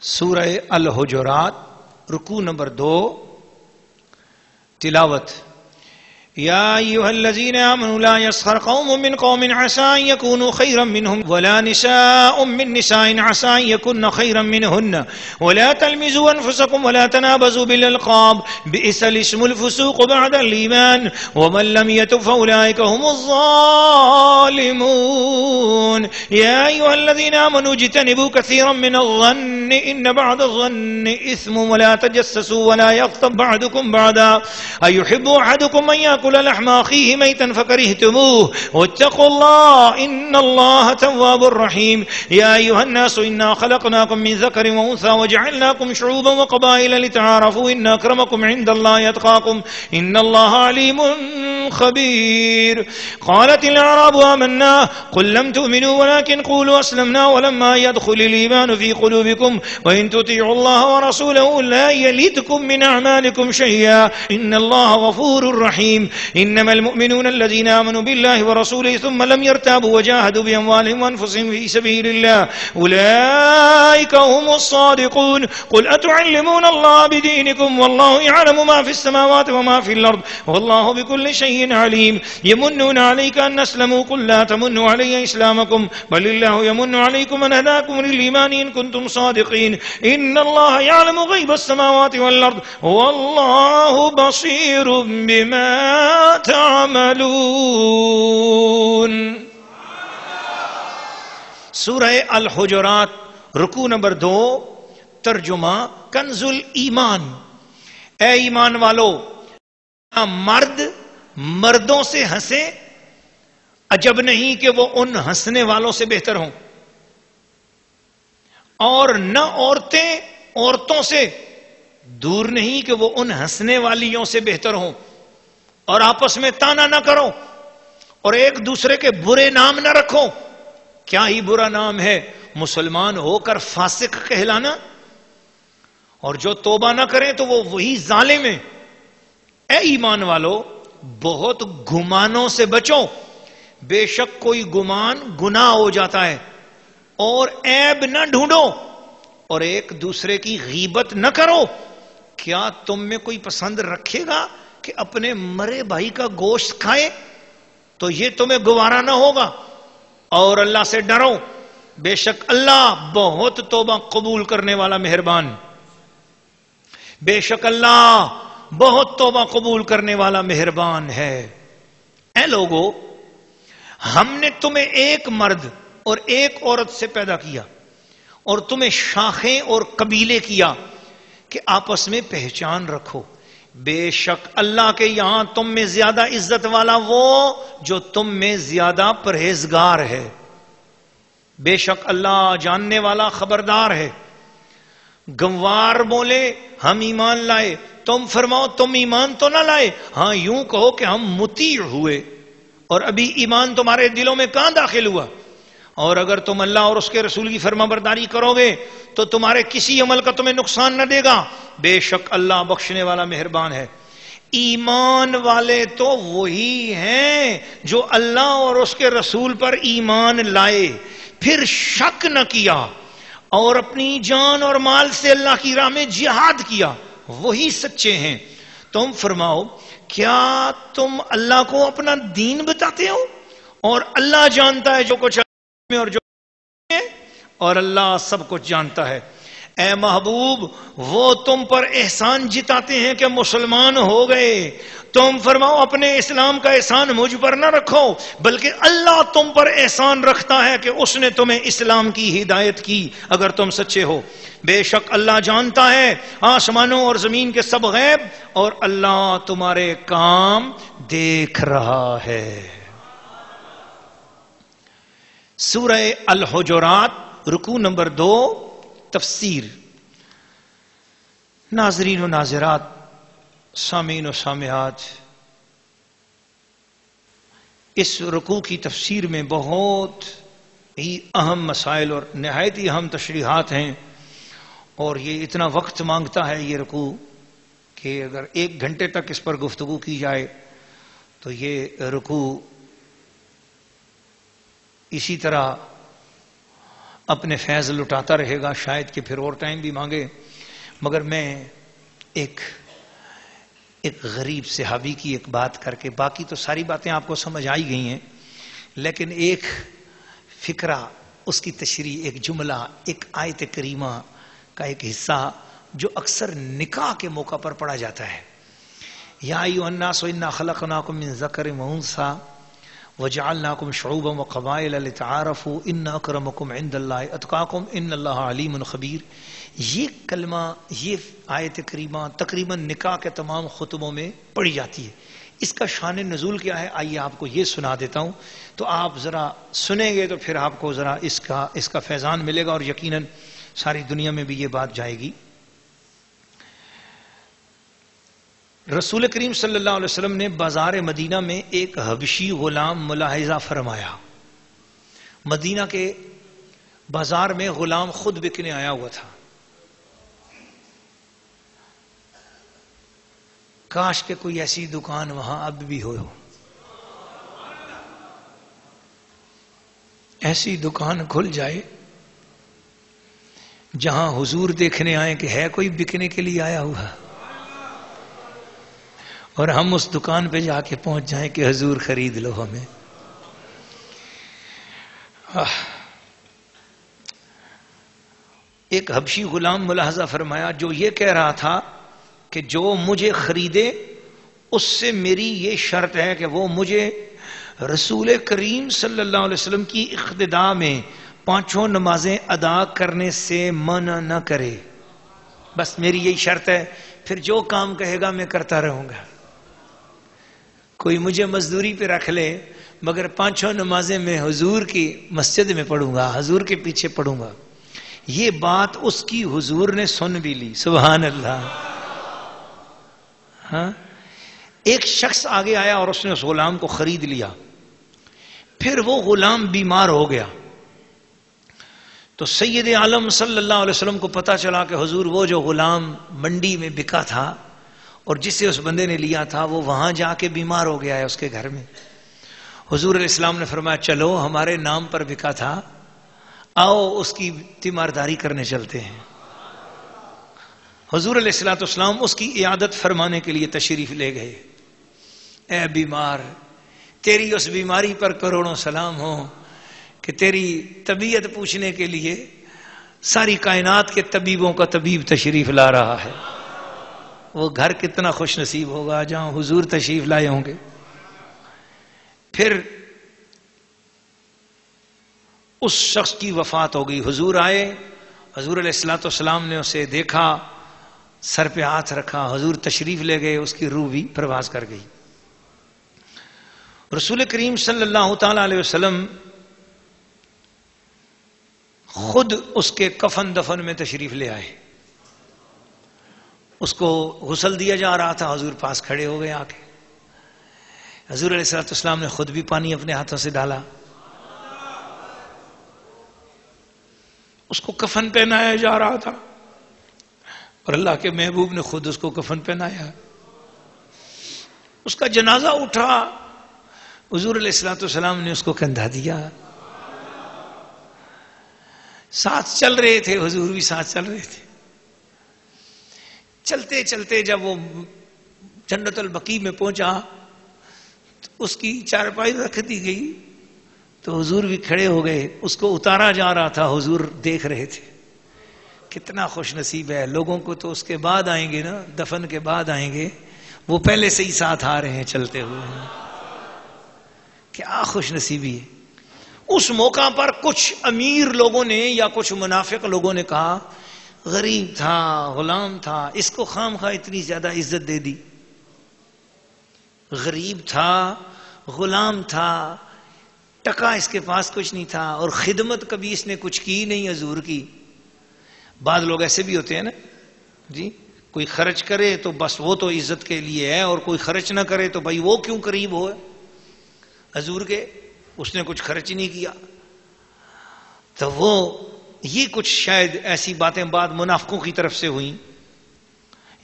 سورہ الحجرات رکوع نمبر 2 تلاوت يا أيها الذين آمنوا لا يسخر قوم من قوم عسى أن يكونوا خيرا منهم ولا نساء من نساء عسى أن يكن خيرا منهن ولا تلمزوا أنفسكم ولا تنابزوا بالألقاب بئس الاسم الفسوق بعد الإيمان ومن لم يتب فأولئك هم الظالمون يا أيها الذين آمنوا اجتنبوا كثيرا من الظن إن بعض الظن إثم ولا تجسسوا ولا يغتب بعضكم بعضا أيحب أحدكم أن يأكل لحم أخيه ميتا فكرهتموه واتقوا الله إن الله تواب رحيم يا أيها الناس إنا خلقناكم من ذكر وأنثى وجعلناكم شعوبا وقبائل لتعارفوا إن أكرمكم عند الله يتقاكم إن الله عليم خبير قالت الأعراب آمنا قل لم تؤمنوا ولكن قولوا أسلمنا ولما يدخل الإيمان في قلوبكم وإن تطيعوا الله ورسوله لا يلدكم من أعمالكم شيئا إن الله غفور رحيم إنما المؤمنون الذين آمنوا بالله ورسوله ثم لم يرتابوا وجاهدوا بأموالهم وأنفسهم في سبيل الله أولئك هم الصادقون قل أتعلمون الله بدينكم والله يعلم ما في السماوات وما في الأرض والله بكل شيء عليم يمنون عليك أن أسلموا قل لا تمنوا علي إسلامكم بل الله يمن عليكم أن هداكم للإيمان إن كنتم صادقين إن الله يعلم غيب السماوات والأرض والله بصير بما تعملون. سورہ الحجرات رکوع نمبر 2 ترجمہ کنز الایمان. اے ایمان والو، مرد مردوں سے ہنسے عجب نہیں کہ وہ ان ہنسنے والوں سے بہتر ہوں، اور نہ عورتیں عورتوں سے دور نہیں کہ وہ ان ہنسنے والیوں سے بہتر ہوں. اور آپس میں تانا نہ کرو اور ایک دوسرے کے برے نام نہ رکھو. کیا ہی برا نام ہے مسلمان ہو کر فاسق کہلانا، اور جو توبہ نہ کریں تو وہ وہی ظالم ہے. اے ایمان والو، بہت گمانوں سے بچو، بے شک کوئی گمان گناہ ہو جاتا ہے. اور عیب نہ ڈھونڈو اور ایک دوسرے کی غیبت نہ کرو. کیا تم میں کوئی پسند رکھے گا کہ اپنے مرے بھائی کا گوشت کھائے؟ تو یہ تمہیں گوارا نہ ہوگا. اور اللہ سے ڈرو، بے شک اللہ بہت توبہ قبول کرنے والا مہربان. بے شک اللہ بہت توبہ قبول کرنے والا مہربان ہے. اے لوگو، ہم نے تمہیں ایک مرد اور ایک عورت سے پیدا کیا اور تمہیں شاخیں اور قبیلے کیا کہ آپس میں پہچان رکھو. بے شک اللہ کے یہاں تم میں زیادہ عزت والا وہ جو تم میں زیادہ پرہیزگار ہے. بے شک اللہ جاننے والا خبردار ہے. گنوار بولے ہم ایمان لائے، تم فرماؤ تم ایمان تو نہ لائے، ہاں یوں کہو کہ ہم مطیع ہوئے، اور ابھی ایمان تمہارے دلوں میں کہاں داخل ہوا. اور اگر تم اللہ اور اس کے رسول کی فرما برداری کرو گے تو تمہارے کسی عمل کا تمہیں نقصان نہ دے گا. بے شک اللہ بخشنے والا مہربان ہے. ایمان والے تو وہی ہیں جو اللہ اور اس کے رسول پر ایمان لائے، پھر شک نہ کیا اور اپنی جان اور مال سے اللہ کی راہ میں جہاد کیا، وہی سچے ہیں. تم فرماؤ، کیا تم اللہ کو اپنا دین بتاتے ہو؟ اور اللہ جانتا ہے جو کچھ اور جو ہے، اور اللہ سب کچھ جانتا ہے. اے محبوب، وہ تم پر احسان جتاتے ہیں کہ مسلمان ہو گئے. تم فرماؤ اپنے اسلام کا احسان مجھ پر نہ رکھو، بلکہ اللہ تم پر احسان رکھتا ہے کہ اس نے تمہیں اسلام کی ہدایت کی اگر تم سچے ہو. بے شک اللہ جانتا ہے آسمانوں اور زمین کے سب غیب، اور اللہ تمہارے کام دیکھ رہا ہے. سورہ الحجرات رکوع نمبر 2 تفسیر. ناظرین و ناظرات، سامعین و سامعات، اس رکوع کی تفسیر میں بہت ہی اہم مسائل اور نہایت ہی اہم تشریحات ہیں، اور یہ اتنا وقت مانگتا ہے یہ رکوع کہ اگر 1 گھنٹے تک اس پر گفتگو کی جائے تو یہ رکوع اسی طرح اپنے فیض لٹاتا رہے گا، شاید کہ پھر اور ٹائم بھی مانگے، مگر میں ایک غریب صحابی کی ایک بات کر کے، باقی تو ساری باتیں آپ کو سمجھ آئی گئی ہیں، لیکن ایک فکرہ، اس کی تشریح، ایک جملہ، ایک آیت کریمہ کا ایک حصہ جو اکثر نکاح کے موقع پر پڑھا جاتا ہے. یا ایھا الناس انا خلقناکم من ذکر و انثی وجعلناکم شعوبا وقبائل لتعارفوا ان اکرمکم عند اللہ اتقاکم ان اللہ علیم خبیر. یہ کلمہ، یہ آیت کریمہ تقریباً نکاح کے تمام خطبوں میں پڑھی جاتی ہے. اس کا شان نزول کیا ہے، آئیے آپ کو یہ سنا دیتا ہوں، تو آپ ذرا سنیں گے تو پھر آپ کو ذرا اس کا فیضان ملے گا، اور یقیناً ساری دنیا میں بھی یہ بات جائے گی. رسول کریم صلی اللہ علیہ وسلم نے بازار مدینہ میں ایک حبشی غلام ملاحظہ فرمایا. مدینہ کے بازار میں غلام خود بکنے آیا ہوا تھا. کاش کہ کوئی ایسی دکان وہاں اب بھی ہو، ایسی دکان کھل جائے جہاں حضور دیکھنے آئے کہ ہے کوئی بکنے کے لیے آیا ہوا، اور ہم اس دکان پہ جا کے پہنچ جائیں کہ حضور خرید لو ہمیں. ایک حبشی غلام ملاحظہ فرمایا جو یہ کہہ رہا تھا کہ جو مجھے خریدے اس سے میری یہ شرط ہے کہ وہ مجھے رسول کریم صلی اللہ علیہ وسلم کی اقتداء میں 5 نمازیں ادا کرنے سے منع نہ کرے. بس میری یہی شرط ہے، پھر جو کام کہے گا میں کرتا رہوں گا. کوئی مجھے مزدوری پہ رکھ لے مگر 5 نمازیں میں حضور کی مسجد میں پڑھوں گا، حضور کے پیچھے پڑھوں گا. یہ بات اس کی حضور نے سن بھی لی. سبحان اللہ. ہاں، ایک شخص آگے آیا اور اس نے اس غلام کو خرید لیا. پھر وہ غلام بیمار ہو گیا تو سید عالم صلی اللہ علیہ وسلم کو پتا چلا کہ حضور وہ جو غلام منڈی میں بکا تھا اور جسے اس بندے نے لیا تھا وہ وہاں جا کے بیمار ہو گیا ہے اس کے گھر میں. حضور علیہ السلام نے فرمایا چلو ہمارے نام پر بکا تھا، آؤ اس کی تیمارداری کرنے چلتے ہیں. حضور علیہ السلام اس کی عیادت فرمانے کے لیے تشریف لے گئے. اے بیمار، تیری اس بیماری پر کروڑوں سلام ہو کہ تیری طبیعت پوچھنے کے لیے ساری کائنات کے طبیبوں کا طبیب تشریف لا رہا ہے. وہ گھر کتنا خوش نصیب ہوگا جہاں حضور تشریف لائے ہوں گے. پھر اس شخص کی وفات ہو گئی. حضور آئے، حضور علیہ السلام نے اسے دیکھا، سر پہ ہاتھ رکھا، حضور تشریف لے گئے، اس کی روح بھی پرواز کر گئی. رسول کریم صلی اللہ تعالی علیہ وسلم خود اس کے کفن دفن میں تشریف لے آئے. اس کو غسل دیا جا رہا تھا، حضور پاس کھڑے ہو گئے آ کے. حضور علیہ السلام نے خود بھی پانی اپنے ہاتھوں سے ڈالا، اس کو کفن پہنایا جا رہا تھا اور اللہ کے محبوب نے خود اس کو کفن پہنایا. اس کا جنازہ اٹھا، حضور علیہ السلام نے اس کو کندھا دیا. ساتھ چل رہے تھے، حضور بھی ساتھ چل رہے تھے. چلتے چلتے جب وہ جنت البقیع میں پہنچا تو اس کی چارپائی رکھ دی گئی تو حضور بھی کھڑے ہو گئے. اس کو اتارا جا رہا تھا، حضور دیکھ رہے تھے. کتنا خوش نصیب ہے. لوگوں کو تو اس کے بعد آئیں گے نا، دفن کے بعد آئیں گے، وہ پہلے سے ہی ساتھ آ رہے ہیں چلتے ہوئے. کیا خوش نصیبی ہے. اس موقع پر کچھ امیر لوگوں نے یا کچھ منافق لوگوں نے کہا غریب تھا، غلام تھا، اس کو خام خواہ اتنی زیادہ عزت دے دی. غریب تھا، غلام تھا، ٹکا اس کے پاس کچھ نہیں تھا، اور خدمت کبھی اس نے کچھ کی نہیں حضور کی. بعض لوگ ایسے بھی ہوتے ہیں نا جی، کوئی خرچ کرے تو بس وہ تو عزت کے لیے ہے، اور کوئی خرچ نہ کرے تو بھائی وہ کیوں قریب ہو حضور کے، اس نے کچھ خرچ نہیں کیا. تو وہ یہ کچھ شاید ایسی باتیں بعد منافقوں کی طرف سے ہوئیں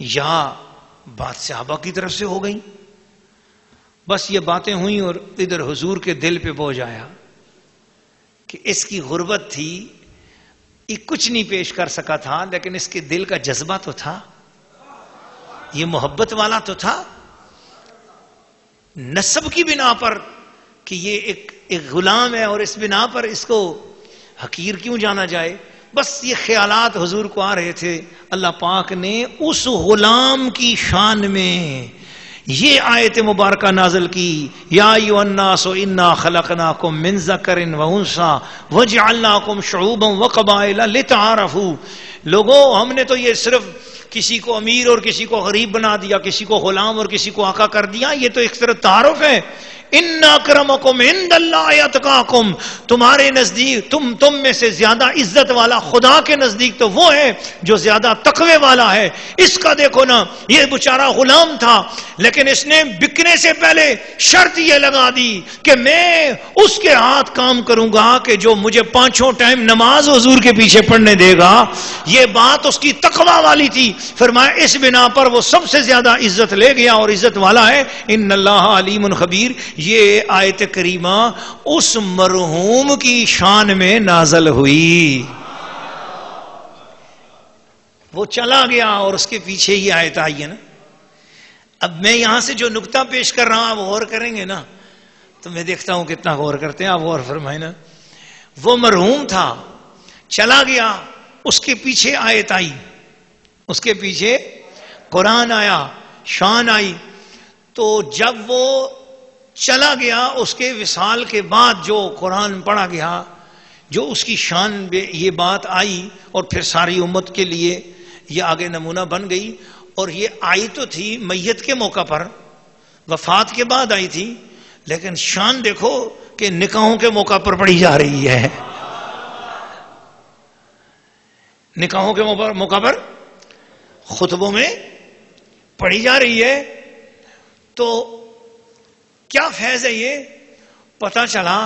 یا بات صحابہ کی طرف سے ہو گئیں. بس یہ باتیں ہوئیں اور ادھر حضور کے دل پہ بوجھ آیا کہ اس کی غربت تھی، یہ کچھ نہیں پیش کر سکا تھا، لیکن اس کے دل کا جذبہ تو تھا، یہ محبت والا تو تھا، نسب کی بنا پر کہ یہ ایک غلام ہے اور اس بنا پر اس کو حقیر کیوں جانا جائے. بس یہ خیالات حضور کو آ رہے تھے. اللہ پاک نے اس غلام کی شان میں یہ آیت مبارکہ نازل کی، یا ایھا الناس انا خلقناکم من ذکر و انثی وجعلناکم شعوبا وقبائل لتعارفوا. لوگوں، ہم نے تو یہ صرف کسی کو امیر اور کسی کو غریب بنا دیا، کسی کو غلام اور کسی کو آقا کر دیا، یہ تو ایک طرح تعارف ہے. ان اکرمکم عند اللہ اتقاکم، تمہارے نزدیک تم میں سے زیادہ عزت والا خدا کے نزدیک تو وہ ہے جو زیادہ تقوی والا ہے. اس کا دیکھو نا، یہ بیچارہ غلام تھا، لیکن اس نے بکنے سے پہلے شرط یہ لگا دی کہ میں اس کے ہاتھ کام کروں گا کہ جو مجھے 5 ٹائم نماز حضور کے پیچھے پڑھنے دے گا. یہ بات اس کی تقوی والی تھی. فرمایا اس بنا پر وہ سب سے زیادہ عزت لے گیا اور عزت والا ہے. ان اللہ علیم خبیر. یہ آیت کریمہ اس مرحوم کی شان میں نازل ہوئی. وہ چلا گیا اور اس کے پیچھے یہ آیت آئی ہے نا. اب میں یہاں سے جو نکتہ پیش کر رہا ہوں آپ غور کریں گے نا تو میں دیکھتا ہوں کتنا غور کرتے ہیں. آپ غور فرمائیں نا. وہ مرحوم تھا، چلا گیا، اس کے پیچھے آیت آئی، اس کے پیچھے قرآن آیا، شان آئی. تو جب وہ چلا گیا، اس کے وصال کے بعد جو قرآن پڑھا گیا، جو اس کی شان میں یہ بات آئی اور پھر ساری امت کے لیے یہ آگے نمونہ بن گئی. اور یہ آئی تو تھی میت کے موقع پر، وفات کے بعد آئی تھی، لیکن شان دیکھو کہ نکاحوں کے موقع پر پڑھی جا رہی ہے. نکاحوں کے موقع پر خطبوں میں پڑھی جا رہی ہے. تو کیا فیض ہے یہ؟ پتہ چلا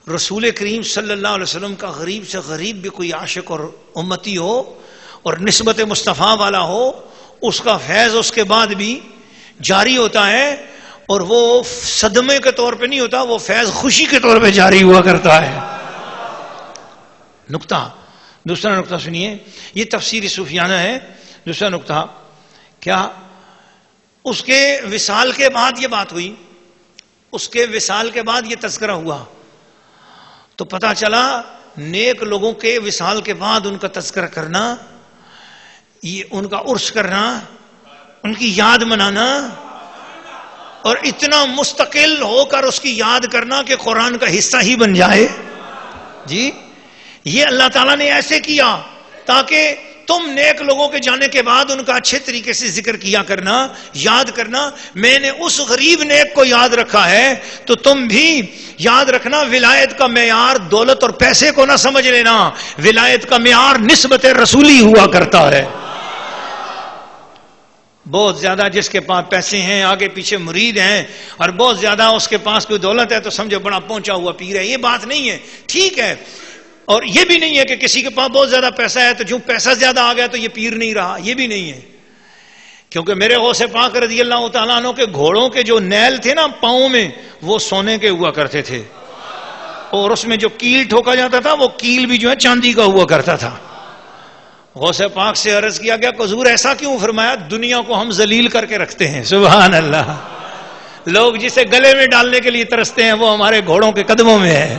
رسول کریم صلی اللہ علیہ وسلم کا غریب سے غریب بھی کوئی عاشق اور امتی ہو اور نسبت مصطفیٰ والا ہو، اس کا فیض اس کے بعد بھی جاری ہوتا ہے. اور وہ صدمے کے طور پہ نہیں ہوتا، وہ فیض خوشی کے طور پہ جاری ہوا کرتا ہے. نقطہ دوسرا نقطہ سنیے، یہ تفسیر صوفیانہ ہے. دوسرا نقطہ کیا؟ اس کے وصال کے بعد یہ بات ہوئی، اس کے وصال کے بعد یہ تذکرہ ہوا. تو پتہ چلا نیک لوگوں کے وصال کے بعد ان کا تذکرہ کرنا، یہ ان کا عرس کرنا، ان کی یاد منانا، اور اتنا مستقل ہو کر اس کی یاد کرنا کہ قرآن کا حصہ ہی بن جائے. جی یہ اللہ تعالیٰ نے ایسے کیا تاکہ تم نیک لوگوں کے جانے کے بعد ان کا اچھے طریقے سے ذکر کیا کرنا، یاد کرنا. میں نے اس غریب نیک کو یاد رکھا ہے تو تم بھی یاد رکھنا. ولایت کا معیار دولت اور پیسے کو نہ سمجھ لینا، ولایت کا معیار نسبت رسولی ہوا کرتا ہے. بہت زیادہ جس کے پاس پیسے ہیں، آگے پیچھے مرید ہیں، اور بہت زیادہ اس کے پاس کوئی دولت ہے تو سمجھو بڑا پہنچا ہوا پیر ہے. یہ بات نہیں ہے، ٹھیک ہے. اور یہ بھی نہیں ہے کہ کسی کے پاس بہت زیادہ پیسہ ہے تو جو پیسہ زیادہ آ گیا تو یہ پیر نہیں رہا، یہ بھی نہیں ہے. کیونکہ میرے غوث پاک رضی اللہ تعالیٰ عنہ کے گھوڑوں کے جو نیل تھے نا پاؤں میں، وہ سونے کے ہوا کرتے تھے، اور اس میں جو کیل ٹھوکا جاتا تھا وہ کیل بھی جو ہے چاندی کا ہوا کرتا تھا. غوث پاک سے عرض کیا گیا کہ حضور ایسا کیوں؟ فرمایا دنیا کو ہم ذلیل کر کے رکھتے ہیں. سبحان اللہ. لوگ جسے گلے میں ڈالنے کے لیے ترستے ہیں وہ ہمارے گھوڑوں کے قدموں میں ہے.